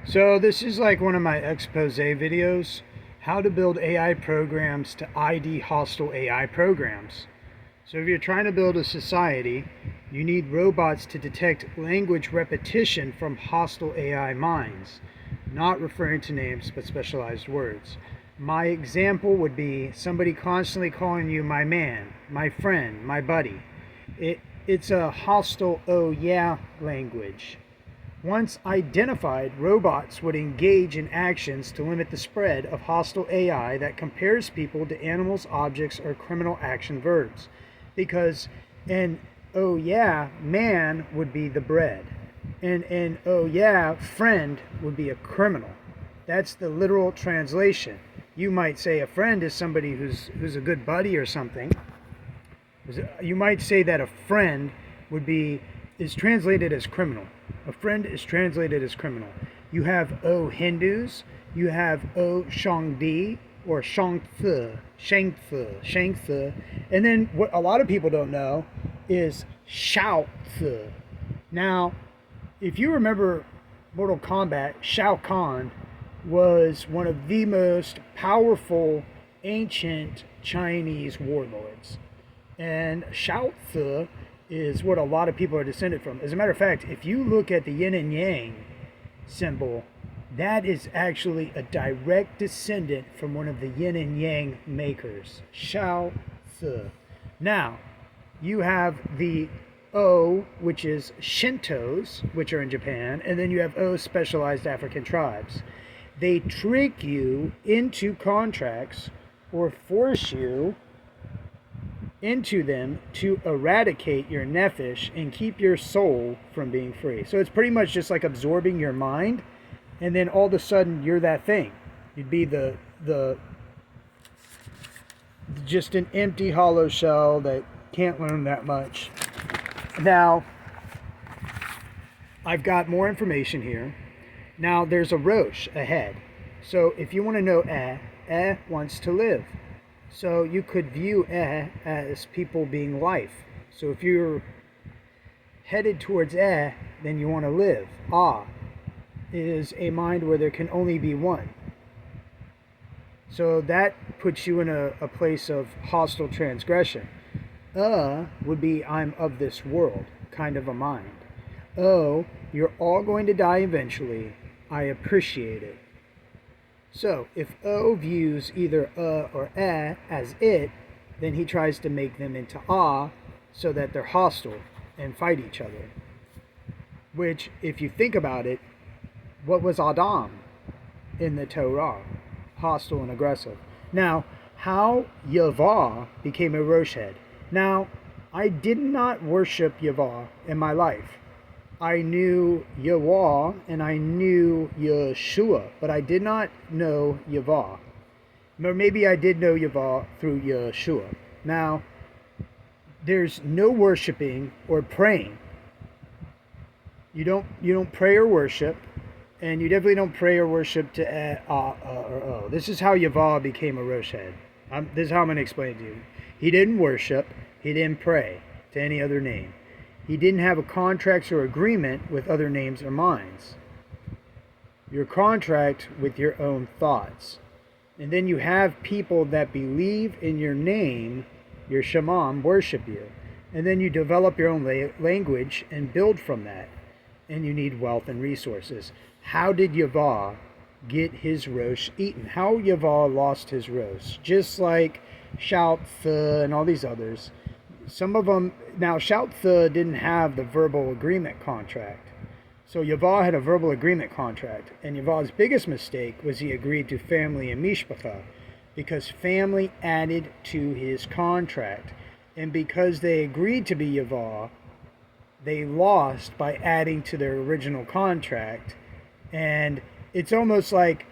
So this is like one of my expose videos, how to build AI programs to ID hostile AI programs. So if you're trying to build a society, you need robots to detect language repetition from hostile AI minds, not referring to names but specialized words. My example would be somebody constantly calling you my man, my friend, my buddy. It's a hostile oh yeah language. Once identified, robots would engage in actions to limit the spread of hostile AI that compares people to animals, objects, or criminal action verbs. Because an oh yeah man would be the bread, and an oh yeah friend would be a criminal. That's the literal translation. You might say a friend is somebody who's a good buddy or something. You might say that a friend is translated as criminal. A friend is translated as criminal. You have O Hindus, you have O Shangdi or Shangthe, and then what a lot of people don't know is Xiaothe. Now, if you remember Mortal Kombat, Shao Kahn was one of the most powerful ancient Chinese warlords. And Xiaothe is what a lot of people are descended from. As a matter of fact, if you look at the yin and yang symbol, that is actually a direct descendant from one of the yin and yang makers, Xiaothe. Now, you have the O, which is Shintos, which are in Japan, and then you have O specialized African tribes. They trick you into contracts or force you into them to eradicate your nephesh and keep your soul from being free. So it's pretty much just like absorbing your mind, and then all of a sudden you're that thing. You'd be the just an empty hollow shell that can't learn that much. Now, I've got more information here. Now there's a Roche ahead. So if you want to know wants to live. So you could view as people being life. So if you're headed towards then you want to live. Is a mind where there can only be one. So that puts you in a place of hostile transgression. Would be I'm of this world, kind of a mind. You're all going to die eventually. I appreciate it. So, if O views either or as it, then he tries to make them into so that they're hostile and fight each other. Which, if you think about it, what was Adam in the Torah? Hostile and aggressive. Now, how YUHVAH became a Rosh head. Now, I did not worship YUHVAH in my life. I knew Yahweh and I knew Yeshua, but I did not know YUHVAH. Or maybe I did know YUHVAH through Yeshua. Now, there's no worshiping or praying. You don't pray or worship, and you definitely don't pray or worship to or O. This is how YUHVAH became a Rosh head. This is how I'm going to explain it to you. He didn't worship. He didn't pray to any other name. He didn't have a contract or agreement with other names or minds. Your contract with your own thoughts. And then you have people that believe in your name, your shamam, worship you. And then you develop your own language and build from that. And you need wealth and resources. How did YUHVAH get his rosh eaten? How YUHVAH lost his rosh? Just like Xiaothe and all these others. Some of them, now Xiaothe didn't have the verbal agreement contract. So YUHVAH had a verbal agreement contract. And YUHVAH's biggest mistake was he agreed to family and mishpacha, because family added to his contract. And because they agreed to be YUHVAH, they lost by adding to their original contract. And it's almost like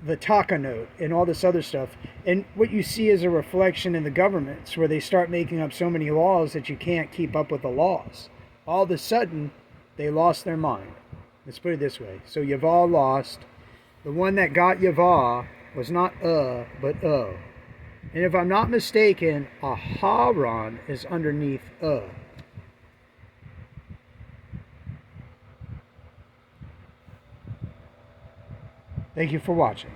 the Taka note and all this other stuff. And what you see is a reflection in the governments where they start making up so many laws that you can't keep up with the laws. All of a sudden, they lost their mind. Let's put it this way. So YUHVAH lost. The one that got YUHVAH was not but O. And if I'm not mistaken, Aharon is underneath O. Thank you for watching.